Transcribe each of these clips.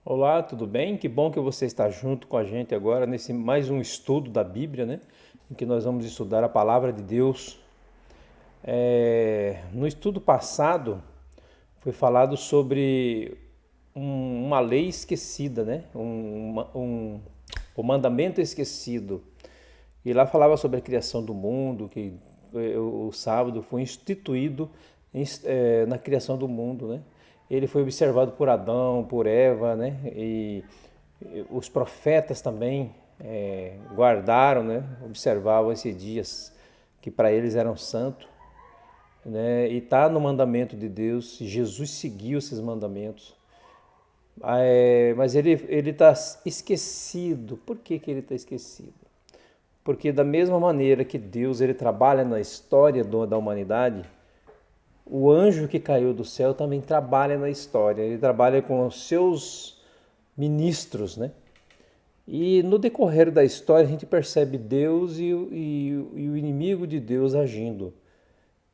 Olá, tudo bem? Que bom que você está junto com a gente agora nesse mais um estudo da Bíblia, né? Em que nós vamos estudar a palavra de Deus. No estudo passado foi falado sobre uma lei esquecida, né? O mandamento esquecido. E lá falava sobre a criação do mundo, que o sábado foi instituído na criação do mundo, né? Ele foi observado por Adão, por Eva, né? E os profetas também guardaram, né? Observavam esses dias que para eles eram santos, né? E está no mandamento de Deus. Jesus seguiu esses mandamentos. Mas ele está esquecido. Por que que ele está esquecido? Porque da mesma maneira que Deus ele trabalha na história da humanidade, o anjo que caiu do céu também trabalha na história. Ele trabalha com os seus ministros, né? E no decorrer da história a gente percebe Deus e o inimigo de Deus agindo.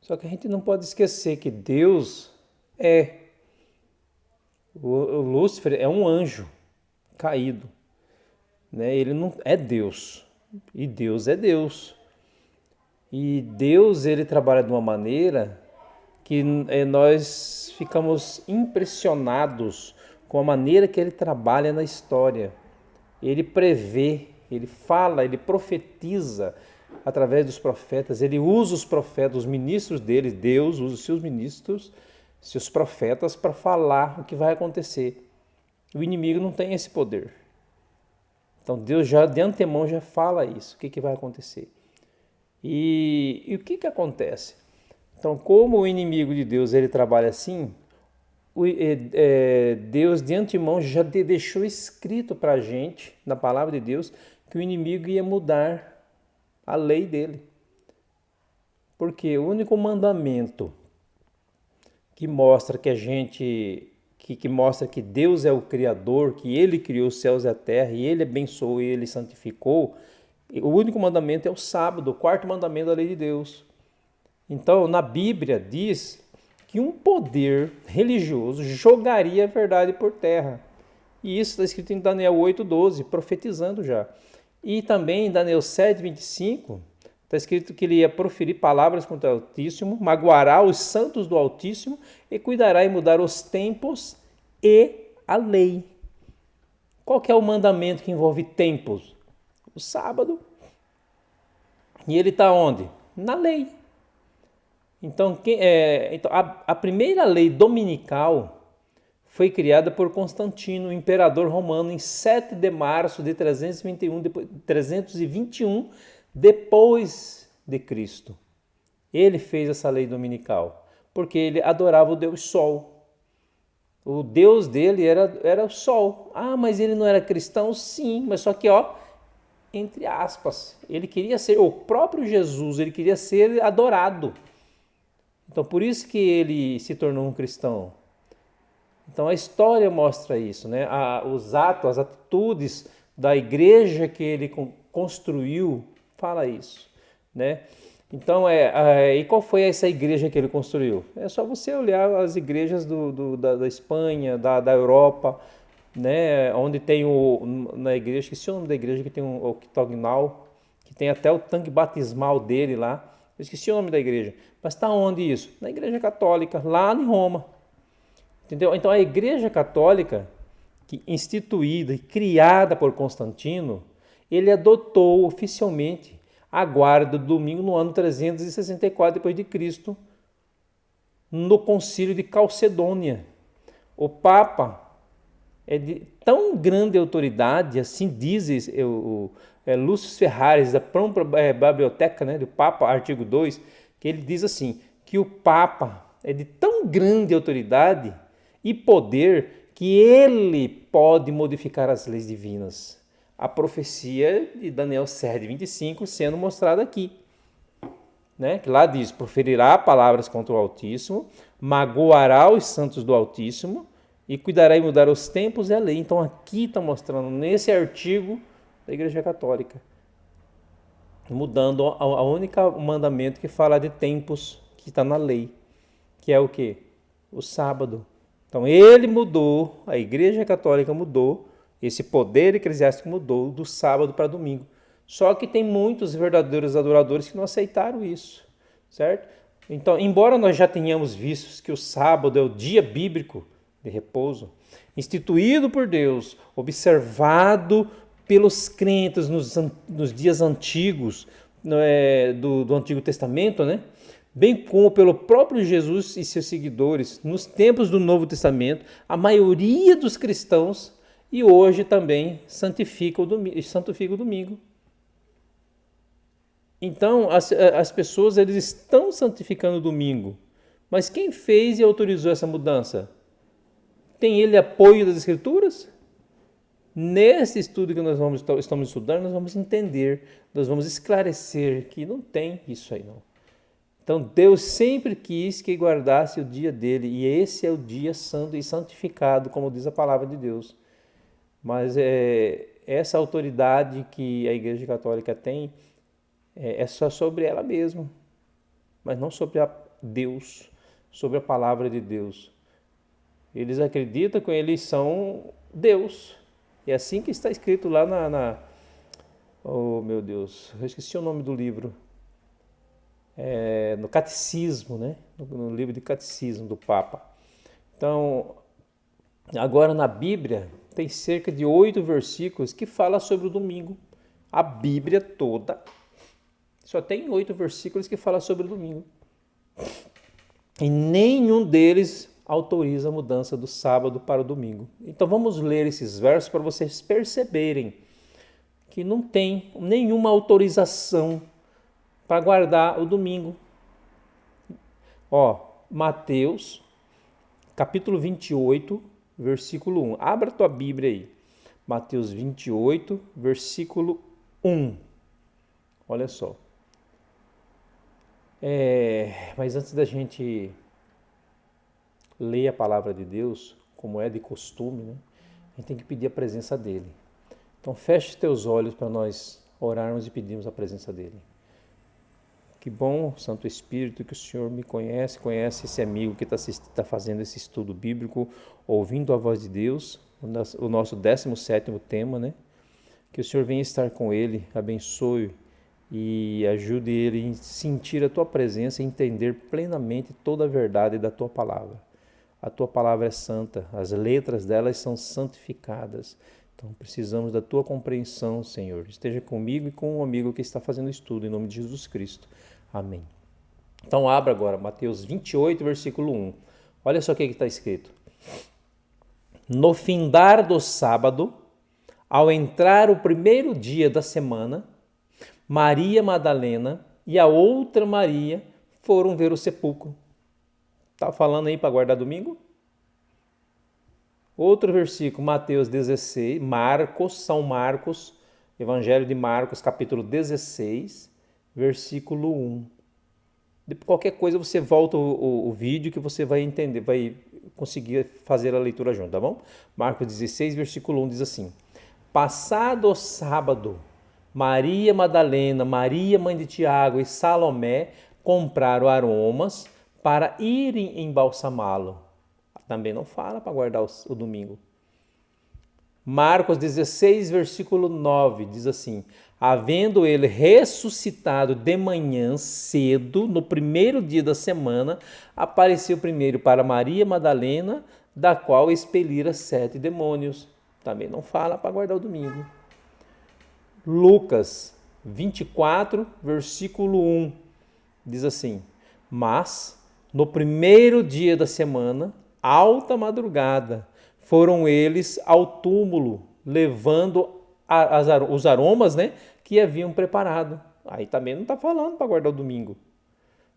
Só que a gente não pode esquecer que Deus é. O Lúcifer é um anjo caído, né? Ele não é Deus. E Deus é Deus. E Deus ele trabalha de uma maneira que nós ficamos impressionados com a maneira que ele trabalha na história. Ele prevê, ele fala, ele profetiza através dos profetas, ele usa os profetas, os ministros dele, Deus usa os seus ministros, seus profetas para falar o que vai acontecer. O inimigo não tem esse poder. Então Deus já de antemão já fala isso, o que vai acontecer. E o que acontece? Então, como o inimigo de Deus ele trabalha assim, Deus de antemão já deixou escrito para a gente, na palavra de Deus, que o inimigo ia mudar a lei dele. Porque o único mandamento que mostra que a gente, que mostra que Deus é o Criador, que Ele criou os céus e a terra, e Ele abençoou e Ele santificou, o único mandamento é o sábado, o quarto mandamento da lei de Deus. Então, na Bíblia diz que um poder religioso jogaria a verdade por terra. E isso está escrito em Daniel 8,12, profetizando já. E também em Daniel 7,25, está escrito que ele ia proferir palavras contra o Altíssimo, magoará os santos do Altíssimo e cuidará em mudar os tempos e a lei. Qual que é o mandamento que envolve tempos? O sábado. E ele está onde? Na lei. Então, a primeira lei dominical foi criada por Constantino, imperador romano, em 7 de março de 321 depois de Cristo. Ele fez essa lei dominical, porque ele adorava o Deus Sol. O Deus dele era o Sol. Ah, mas ele não era cristão? Sim, mas só que, entre aspas, ele queria ser, o próprio Jesus, ele queria ser adorado. Então, por isso que ele se tornou um cristão. Então, a história mostra isso, né? Os atos, as atitudes da igreja que ele construiu, fala isso, né? Então, e qual foi essa igreja que ele construiu? É só você olhar as igrejas da Espanha, da Europa, né? Onde tem na igreja, esqueci o nome da igreja, que tem um octogonal, que tem até o tanque batismal dele lá. Eu esqueci o nome da igreja. Mas está onde isso? Na igreja católica, lá em Roma. Entendeu? Então a igreja católica, que instituída e criada por Constantino, ele adotou oficialmente a guarda do domingo no ano 364 d.C., no concílio de Calcedônia. O Papa é de tão grande autoridade, assim diz Lúcio Ferraris, da própria biblioteca, né, do Papa, artigo 2, que ele diz assim, que o Papa é de tão grande autoridade e poder que ele pode modificar as leis divinas. A profecia de Daniel 7,25 sendo mostrada aqui. Né? Que lá diz, proferirá palavras contra o Altíssimo, magoará os santos do Altíssimo e cuidará em mudar os tempos e a lei. Então aqui está mostrando, nesse artigo da Igreja Católica, mudando a única mandamento que fala de tempos que está na lei, que é o quê? O sábado. Então ele mudou, a Igreja Católica mudou, esse poder eclesiástico mudou do sábado para domingo. Só que tem muitos verdadeiros adoradores que não aceitaram isso, certo? Então, embora nós já tenhamos visto que o sábado é o dia bíblico de repouso, instituído por Deus, observado pelos crentes nos dias antigos do Antigo Testamento, né? Bem como pelo próprio Jesus e seus seguidores nos tempos do Novo Testamento, a maioria dos cristãos e hoje também santifica o domingo. Então, as pessoas eles estão santificando o domingo, mas quem fez e autorizou essa mudança? Tem ele apoio das Escrituras? Nesse estudo que nós estamos estudando, nós vamos entender, nós vamos esclarecer que não tem isso aí não. Então Deus sempre quis que guardasse o dia dele, e esse é o dia santo e santificado, como diz a palavra de Deus. Mas essa autoridade que a Igreja Católica tem é só sobre ela mesma, mas não sobre Deus, sobre a palavra de Deus. Eles acreditam que eles são Deus. É assim que está escrito lá oh meu Deus, eu esqueci o nome do livro. No Catecismo, né? No livro de Catecismo do Papa. Então, agora na Bíblia tem cerca de 8 versículos que falam sobre o domingo. A Bíblia toda só tem 8 versículos que falam sobre o domingo. E nenhum deles autoriza a mudança do sábado para o domingo. Então vamos ler esses versos para vocês perceberem que não tem nenhuma autorização para guardar o domingo. Mateus, capítulo 28, versículo 1. Abra a tua Bíblia aí. Mateus 28, versículo 1. Olha só. Mas antes da gente ler a palavra de Deus, como é de costume, né? A gente tem que pedir a presença dele. Então feche teus olhos para nós orarmos e pedirmos a presença dele. Que bom, Santo Espírito, que o Senhor me conhece esse amigo que está fazendo esse estudo bíblico, ouvindo a voz de Deus, o nosso 17º tema, né? Que o Senhor venha estar com ele, abençoe e ajude ele a sentir a tua presença e entender plenamente toda a verdade da tua palavra. A tua palavra é santa, as letras delas são santificadas. Então precisamos da tua compreensão, Senhor. Esteja comigo e com o amigo que está fazendo o estudo, em nome de Jesus Cristo. Amém. Então abra agora Mateus 28, versículo 1. Olha só o que está escrito. No findar do sábado, ao entrar o primeiro dia da semana, Maria Madalena e a outra Maria foram ver o sepulcro. Está falando aí para guardar domingo? Outro versículo, Mateus 16, São Marcos, Evangelho de Marcos, capítulo 16, versículo 1. De qualquer coisa você volta o vídeo que você vai entender, vai conseguir fazer a leitura junto, tá bom? Marcos 16, versículo 1 diz assim: Passado o sábado, Maria Madalena, Maria mãe de Tiago e Salomé compraram aromas para irem embalsamá-lo. Também não fala para guardar o domingo. Marcos 16, versículo 9, diz assim: Havendo ele ressuscitado de manhã cedo, no primeiro dia da semana, apareceu primeiro para Maria Madalena, da qual expelira 7 demônios. Também não fala para guardar o domingo. Lucas 24, versículo 1, diz assim: Mas, no primeiro dia da semana, alta madrugada, foram eles ao túmulo, levando os aromas, né, que haviam preparado. Aí também não está falando para guardar o domingo.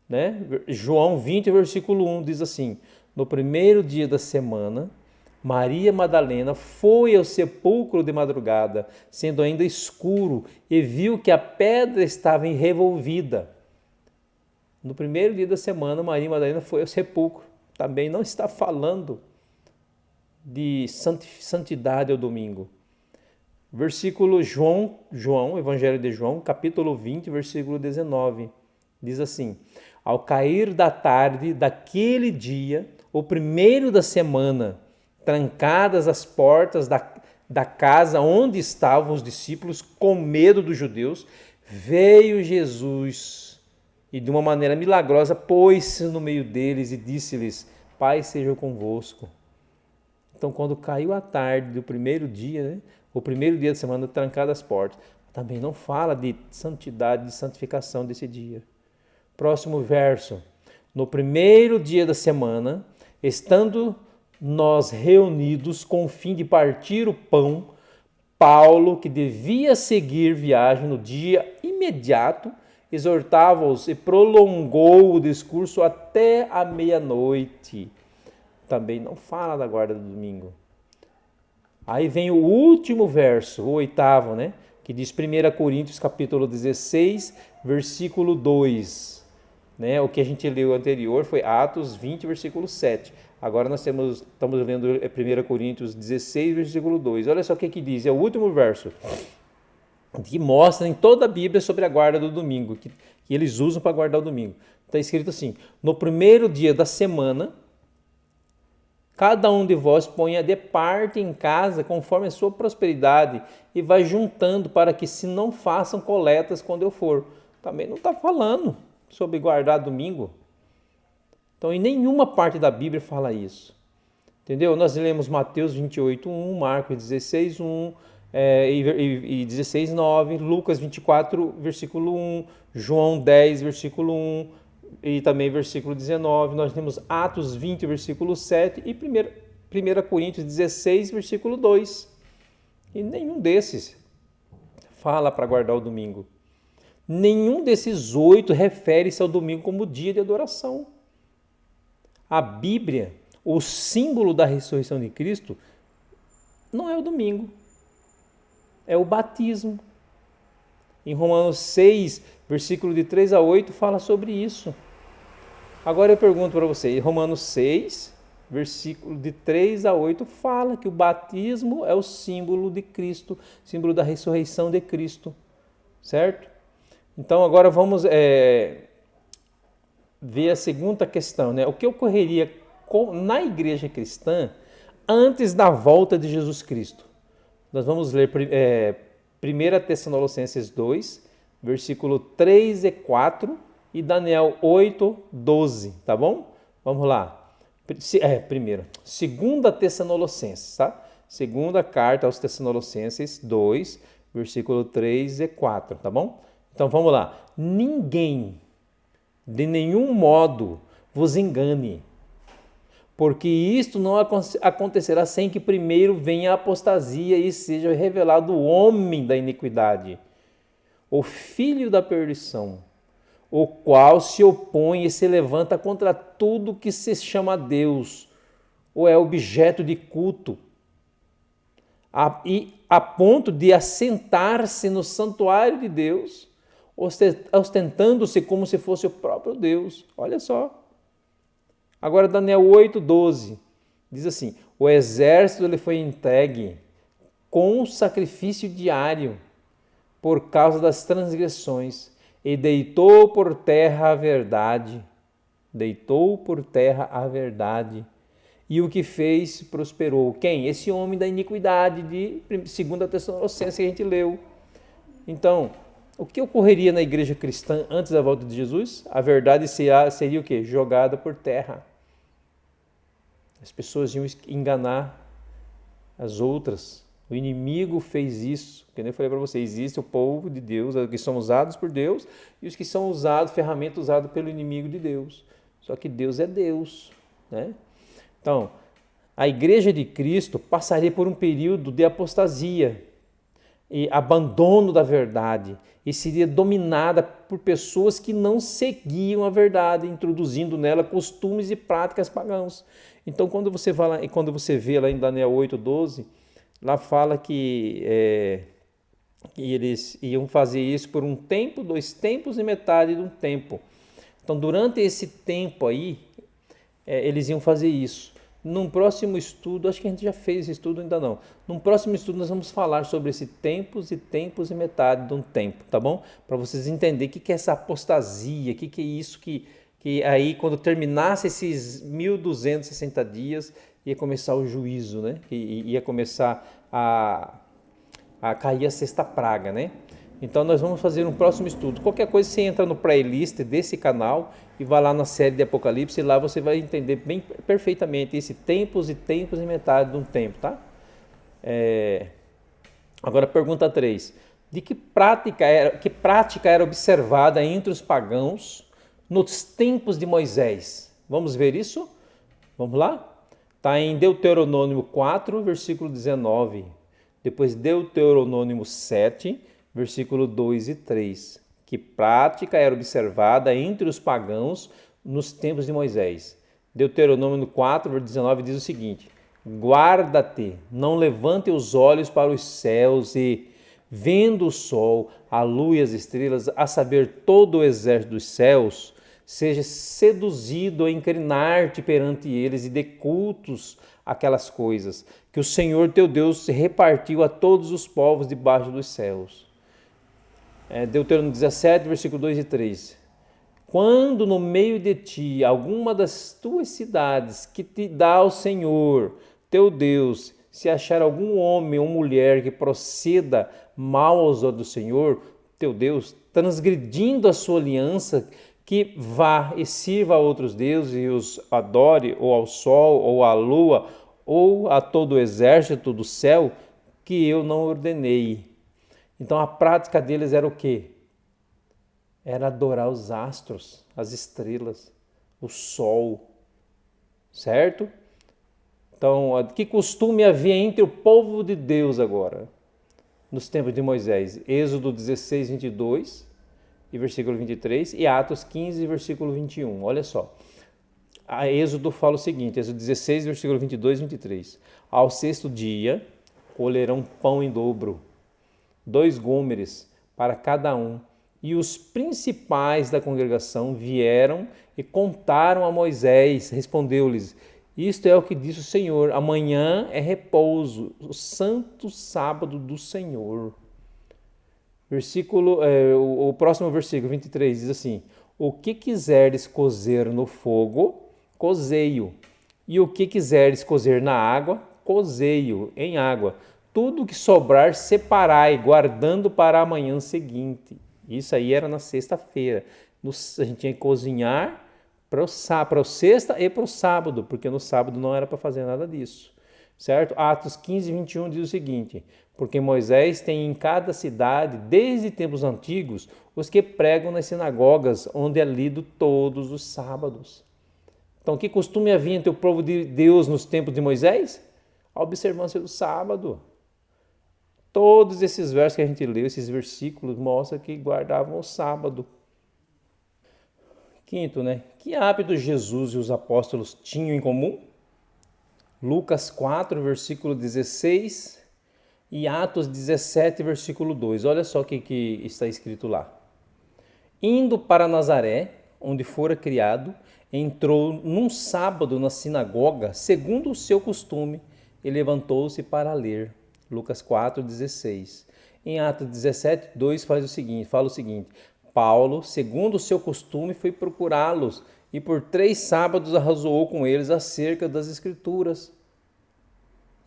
Né? João 20, versículo 1 diz assim: No primeiro dia da semana, Maria Madalena foi ao sepulcro de madrugada, sendo ainda escuro, e viu que a pedra estava revolvida. No primeiro dia da semana, Maria Madalena foi ao sepulcro. Também não está falando de santidade ao domingo. Versículo João, Evangelho de João, capítulo 20, versículo 19, diz assim: Ao cair da tarde daquele dia, o primeiro da semana, trancadas as portas da casa onde estavam os discípulos, com medo dos judeus, veio Jesus e de uma maneira milagrosa pôs-se no meio deles e disse-lhes: Paz seja convosco. Então, quando caiu a tarde do primeiro dia, né, o primeiro dia da semana, trancadas as portas, também não fala de santidade, de santificação desse dia. Próximo verso. No primeiro dia da semana, estando nós reunidos com o fim de partir o pão, Paulo, que devia seguir viagem no dia imediato, exortava-os e prolongou o discurso até a meia-noite. Também não fala da guarda do domingo. Aí vem o último verso, o oitavo, né? Que diz 1 Coríntios capítulo 16, versículo 2. Né? O que a gente leu anterior foi Atos 20, versículo 7. Agora nós estamos lendo 1 Coríntios 16, versículo 2. Olha só o que diz, é o último verso, que mostra em toda a Bíblia sobre a guarda do domingo, que eles usam para guardar o domingo. Está escrito assim: no primeiro dia da semana, cada um de vós ponha de parte em casa conforme a sua prosperidade e vai juntando para que se não façam coletas quando eu for. Também não está falando sobre guardar domingo. Então, em nenhuma parte da Bíblia fala isso. Entendeu? Nós lemos Mateus 28:1, Marcos 16:1 e 16:9, Lucas 24, versículo 1, João 10, versículo 1 e também versículo 19. Nós lemos Atos 20, versículo 7 e 1 Coríntios 16, versículo 2. E nenhum desses fala para guardar o domingo. Nenhum desses 8 refere-se ao domingo como dia de adoração. A Bíblia, o símbolo da ressurreição de Cristo, não é o domingo, é o batismo. Em Romanos 6, versículo de 3 a 8, fala sobre isso. Agora eu pergunto para você, Romanos 6, versículo de 3 a 8, fala que o batismo é o símbolo de Cristo, símbolo da ressurreição de Cristo, certo? Então agora vamos ver a segunda questão, né? O que ocorreria na igreja cristã antes da volta de Jesus Cristo? Nós vamos ler 1 Tessalonicenses 2, versículo 3 e 4 e Daniel 8, 12, tá bom? Vamos lá. Primeiro, 2 Tessalonicenses, tá? Segunda carta aos Tessalonicenses 2, versículo 3 e 4, tá bom? Então vamos lá. Ninguém de nenhum modo vos engane, porque isto não acontecerá sem que primeiro venha a apostasia e seja revelado o homem da iniquidade, o filho da perdição, o qual se opõe e se levanta contra tudo que se chama Deus ou é objeto de culto, a ponto de assentar-se no santuário de Deus, ostentando-se como se fosse o próprio Deus. Olha só. Agora Daniel 8:12 diz assim: o exército ele foi entregue com sacrifício diário por causa das transgressões e deitou por terra a verdade. Deitou por terra a verdade. E o que fez prosperou. Quem? Esse homem da iniquidade de 2 Tessalonicenses que a gente leu. Então, o que ocorreria na igreja cristã antes da volta de Jesus? A verdade seria o quê? Jogada por terra. As pessoas iam enganar as outras. O inimigo fez isso. Como eu falei para vocês, existe o povo de Deus, os que são usados por Deus e os que são usados, ferramenta usada pelo inimigo de Deus. Só que Deus é Deus, né? Então, a igreja de Cristo passaria por um período de apostasia e abandono da verdade e seria dominada por pessoas que não seguiam a verdade, introduzindo nela costumes e práticas pagãos. Então, quando você vê lá em Daniel 8:12, lá fala que eles iam fazer isso por um tempo, 2 tempos e metade de um tempo. Então, durante esse tempo aí, eles iam fazer isso. Num próximo estudo, acho que a gente já fez esse estudo, ainda não. Num próximo estudo nós vamos falar sobre esse tempos e metade de um tempo, tá bom? Para vocês entenderem o que é essa apostasia, o que é isso que que aí quando terminasse esses 1260 dias, ia começar o juízo, né? Que ia começar a cair a sexta praga, né? Então nós vamos fazer um próximo estudo. Qualquer coisa você entra no playlist desse canal e vai lá na série de Apocalipse e lá você vai entender bem perfeitamente esse tempos e tempos e metade de um tempo, tá? Agora pergunta 3. De que prática era observada entre os pagãos nos tempos de Moisés? Vamos ver isso? Vamos lá? Está em Deuteronômio 4, versículo 19. Depois Deuteronômio 7, versículo 2 e 3. Que prática era observada entre os pagãos nos tempos de Moisés? Deuteronômio 4, versículo 19 diz o seguinte: guarda-te, não levante os olhos para os céus e, vendo o sol, a lua e as estrelas, a saber todo o exército dos céus, seja seduzido a inclinar-te perante eles e dê cultos àquelas coisas que o Senhor teu Deus repartiu a todos os povos debaixo dos céus. Deuteronômio 17, versículo 2 e 3. Quando no meio de ti alguma das tuas cidades que te dá o Senhor teu Deus, se achar algum homem ou mulher que proceda mal aos olhos do Senhor teu Deus, transgredindo a sua aliança, que vá e sirva a outros deuses e os adore, ou ao sol, ou à lua, ou a todo o exército do céu, que eu não ordenei. Então a prática deles era o quê? Era adorar os astros, as estrelas, o sol, certo? Então, que costume havia entre o povo de Deus agora, nos tempos de Moisés? Êxodo 16, 22 e versículo 23 e Atos 15, versículo 21. Olha só, a Êxodo fala o seguinte, Êxodo 16, versículo 22 e 23. Ao sexto dia, colherão pão em dobro, 2 gômeres para cada um. E os principais da congregação vieram e contaram a Moisés. Respondeu-lhes: isto é o que disse o Senhor: amanhã é repouso, o santo sábado do Senhor. O próximo versículo 23 diz assim: o que quiseres cozer no fogo, cozei-o, e o que quiseres cozer na água, cozei-o em água. Tudo que sobrar separai, guardando para a manhã seguinte. Isso aí era na sexta-feira. A gente tinha que cozinhar para o sexta e para o sábado, porque no sábado não era para fazer nada disso. Certo? Atos 15, 21 diz o seguinte: porque Moisés tem em cada cidade, desde tempos antigos, os que pregam nas sinagogas, onde é lido todos os sábados. Então, que costume havia entre o povo de Deus nos tempos de Moisés? A observância do sábado. Todos esses versos que a gente leu, esses versículos, mostram que guardavam o sábado. Quinto, né? Que hábito Jesus e os apóstolos tinham em comum? Lucas 4, versículo 16 e Atos 17, versículo 2. Olha só o que está escrito lá. Indo para Nazaré, onde fora criado, entrou num sábado na sinagoga, segundo o seu costume, e levantou-se para ler. Lucas 4, 16. Em Atos 17, 2 fala o seguinte: Paulo, segundo o seu costume, foi procurá-los e por 3 sábados arrazoou com eles acerca das Escrituras.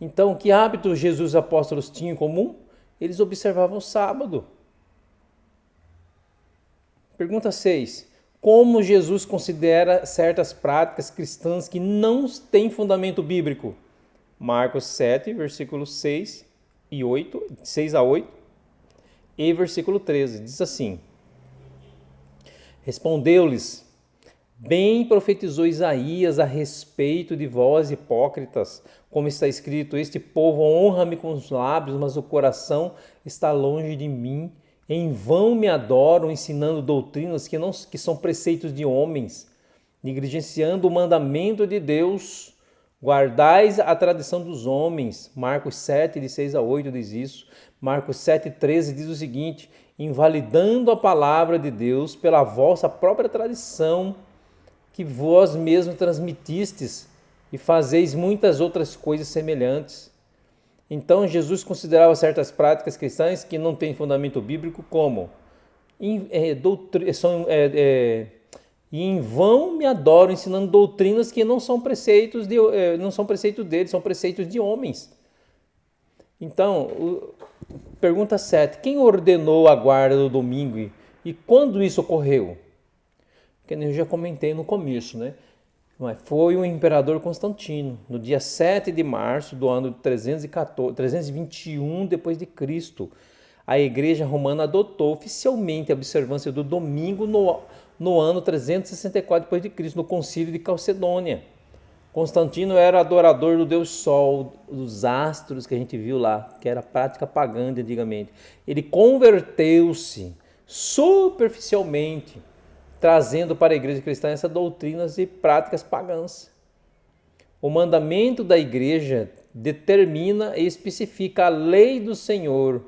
Então, que hábito Jesus e os apóstolos tinham em comum? Eles observavam o sábado. Pergunta 6. Como Jesus considera certas práticas cristãs que não têm fundamento bíblico? Marcos 7, versículos 6 a 8 e versículo 13. Diz assim: respondeu-lhes: bem profetizou Isaías a respeito de vós, hipócritas, como está escrito: este povo honra-me com os lábios, mas o coração está longe de mim. Em vão me adoram, ensinando doutrinas que são preceitos de homens, negligenciando o mandamento de Deus. Guardais a tradição dos homens. Marcos 7, de 6 a 8 diz isso. Marcos 7, 13 diz o seguinte: invalidando a palavra de Deus pela vossa própria tradição, que vós mesmos transmitistes, e fazeis muitas outras coisas semelhantes. Então Jesus considerava certas práticas cristãs que não têm fundamento bíblico como E em vão me adoram, ensinando doutrinas que não são preceitos não são preceitos deles, são preceitos de homens. Então, pergunta 7. Quem ordenou a guarda do domingo e quando isso ocorreu? Que eu já comentei no começo, né? Mas foi o imperador Constantino, no dia 7 de março do ano 321 depois de Cristo. A Igreja Romana adotou oficialmente a observância do domingo no ano 364 depois de Cristo, no Concílio de Calcedônia. Constantino era adorador do Deus Sol, dos astros que a gente viu lá, que era prática pagã de antigamente. Ele converteu-se superficialmente, trazendo para a igreja cristã essas doutrinas e práticas pagãs. O mandamento da igreja determina e especifica a lei do Senhor.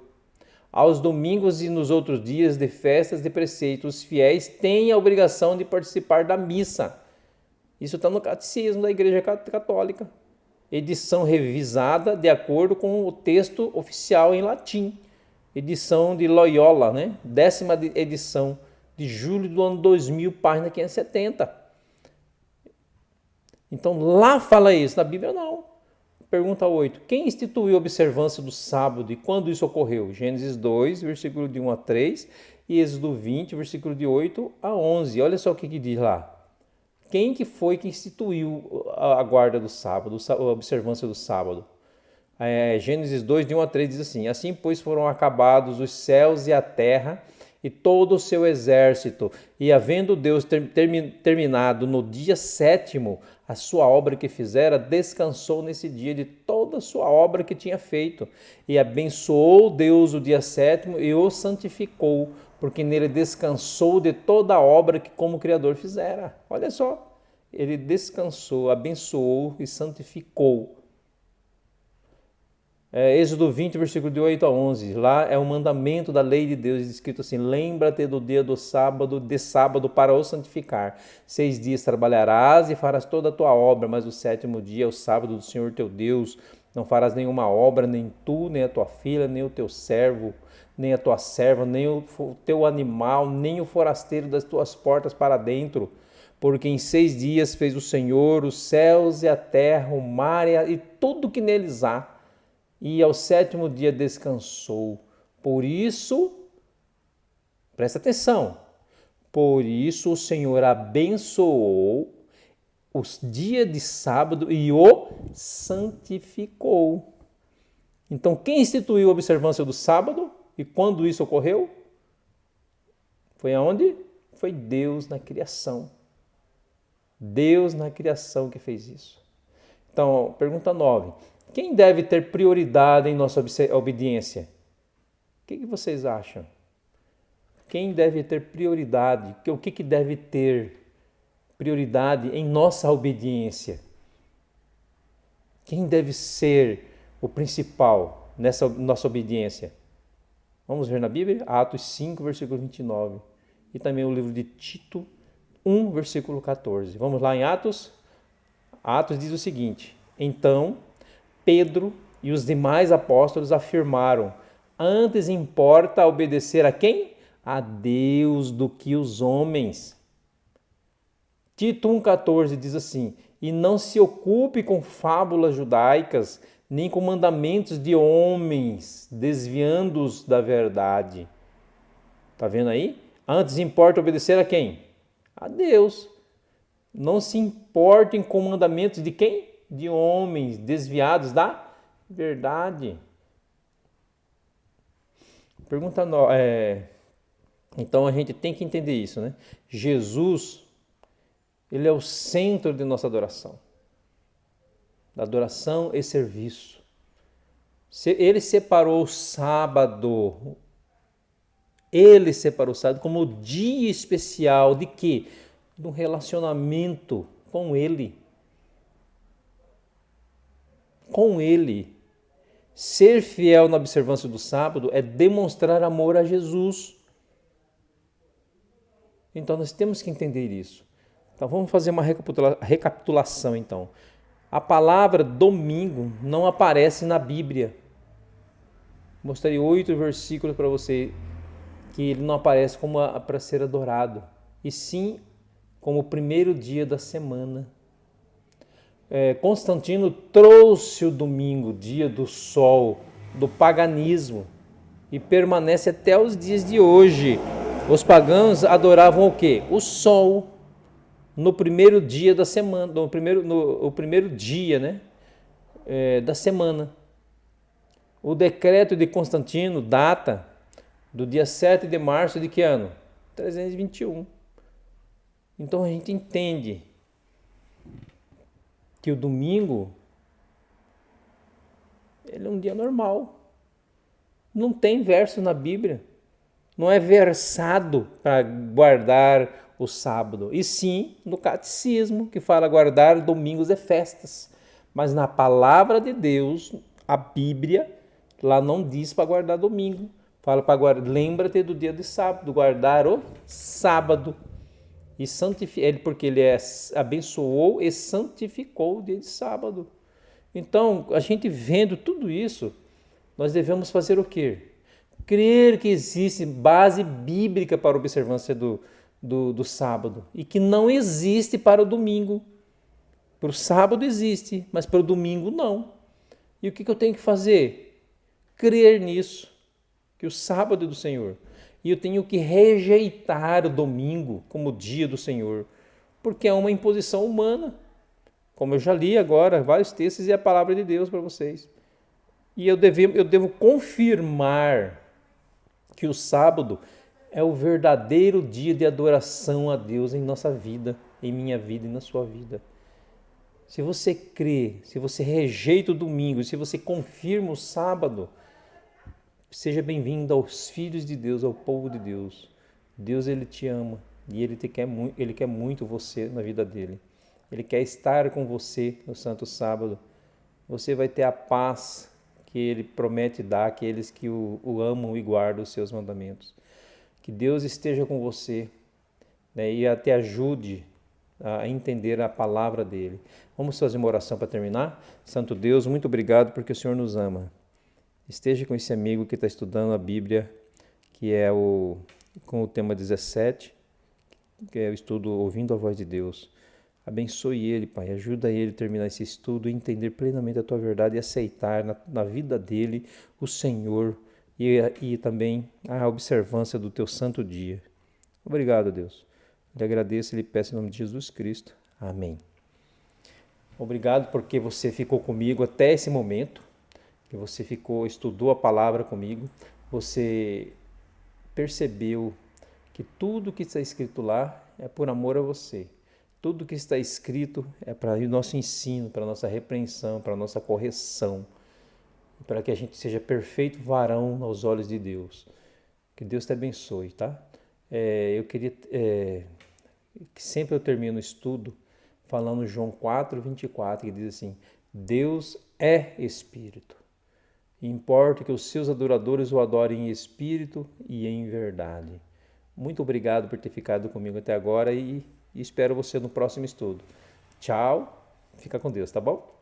Aos domingos e nos outros dias de festas de preceito, os fiéis têm a obrigação de participar da missa. Isso está no Catecismo da Igreja Católica. Edição revisada de acordo com o texto oficial em latim. Edição de Loyola, né? 10ª edição de julho do ano 2000, página 570. Então lá fala isso, na Bíblia não. Pergunta 8. Quem instituiu a observância do sábado e quando isso ocorreu? Gênesis 2, versículo de 1 a 3 e Êxodo 20, versículo de 8 a 11. Olha só o que diz lá. Quem que foi que instituiu a guarda do sábado, a observância do sábado? Gênesis 2, de 1 a 3 diz assim: Assim, pois, foram acabados os céus e a terra e todo o seu exército, e havendo Deus terminado no dia 7º a sua obra que fizera, descansou nesse dia de toda a sua obra que tinha feito, e abençoou Deus o dia 7º e o santificou, porque nele descansou de toda a obra que como Criador fizera. Olha só, ele descansou, abençoou e santificou. Êxodo 20, versículo de 8 a 11, lá é o mandamento da lei de Deus, escrito assim: lembra-te do dia do sábado, de sábado para o santificar. 6 dias trabalharás e farás toda a tua obra, mas o 7º dia é o sábado do Senhor teu Deus. Não farás nenhuma obra, nem tu, nem a tua filha, nem o teu servo, nem a tua serva, nem o teu animal, nem o forasteiro das tuas portas para dentro. Porque em 6 dias fez o Senhor os céus e a terra, o mar e tudo que neles há. E ao 7º dia descansou. Por isso, presta atenção, por isso o Senhor abençoou os dias de sábado e o santificou. Então, quem instituiu a observância do sábado e quando isso ocorreu? Foi aonde? Foi Deus na criação. Deus na criação que fez isso. Então, pergunta 9. Quem deve ter prioridade em nossa obediência? O que vocês acham? Quem deve ter prioridade? O que deve ter prioridade em nossa obediência? Quem deve ser o principal nessa nossa obediência? Vamos ver na Bíblia? Atos 5, versículo 29. E também o livro de Tito 1, versículo 14. Vamos lá em Atos? Atos diz o seguinte: Então Pedro e os demais apóstolos afirmaram: antes importa obedecer a quem? A Deus do que os homens. Tito 1,14 diz assim: e não se ocupe com fábulas judaicas, nem com mandamentos de homens, desviando-os da verdade. Está vendo aí? Antes importa obedecer a quem? A Deus. Não se importem com mandamentos de quem? De homens desviados da verdade. Pergunta então a gente tem que entender isso, né? Jesus, ele é o centro de nossa adoração. Adoração e serviço. Ele separou o sábado. Ele separou o sábado como dia especial de quê? De um relacionamento com Ele. Com Ele. Ser fiel na observância do sábado é demonstrar amor a Jesus. Então nós temos que entender isso. Então vamos fazer uma recapitulação então. A palavra domingo não aparece na Bíblia. Mostrei 8 versículos para você que ele não aparece como para ser adorado, e sim como o primeiro dia da semana. Constantino trouxe o domingo, dia do sol, do paganismo, e permanece até os dias de hoje. Os pagãos adoravam o quê? O sol, no primeiro dia da semana, o primeiro dia, né, da semana. O decreto de Constantino data do dia 7 de março de que ano? 321. Então a gente entende que o domingo ele é um dia normal. Não tem verso na Bíblia. Não é versado para guardar o sábado. E sim no catecismo, que fala guardar domingos e festas. Mas na palavra de Deus, a Bíblia, lá não diz para guardar domingo. Fala para guardar, lembra-te do dia de sábado, guardar o sábado. E santificar, porque ele abençoou e santificou o dia de sábado. Então, a gente vendo tudo isso, nós devemos fazer o quê? Crer que existe base bíblica para a observância do sábado e que não existe para o domingo. Para o sábado existe, mas para o domingo não. E o que eu tenho que fazer? Crer nisso, que o sábado é do Senhor. E eu tenho que rejeitar o domingo como dia do Senhor, porque é uma imposição humana. Como eu já li agora vários textos e a palavra de Deus para vocês. E eu devo confirmar que o sábado é o verdadeiro dia de adoração a Deus em nossa vida, em minha vida e na sua vida. Se você crê, se você rejeita o domingo, se você confirma o sábado, seja bem-vindo aos filhos de Deus, ao povo de Deus. Deus, ele te ama e ele quer muito você na vida dele. Ele quer estar com você no Santo Sábado. Você vai ter a paz que ele promete dar àqueles que o amam e guardam os seus mandamentos. Que Deus esteja com você, né, e te ajude a entender a palavra dele. Vamos fazer uma oração para terminar? Santo Deus, muito obrigado porque o Senhor nos ama. Esteja com esse amigo que está estudando a Bíblia, que é com o tema 17, que é o estudo Ouvindo a Voz de Deus. Abençoe ele, Pai, ajuda ele a terminar esse estudo e entender plenamente a Tua verdade e aceitar na vida dele o Senhor e também a observância do Teu santo dia. Obrigado, Deus. Lhe agradeço e lhe peço em nome de Jesus Cristo. Amém. Obrigado porque você ficou comigo até esse momento, que você estudou a palavra comigo, você percebeu que tudo que está escrito lá é por amor a você. Tudo que está escrito é para o nosso ensino, para a nossa repreensão, para a nossa correção, para que a gente seja perfeito varão aos olhos de Deus. Que Deus te abençoe, tá? Eu queria que sempre eu termino o estudo falando João 4:24, que diz assim: Deus é Espírito. E importa que os seus adoradores o adorem em espírito e em verdade. Muito obrigado por ter ficado comigo até agora e espero você no próximo estudo. Tchau, fica com Deus, tá bom?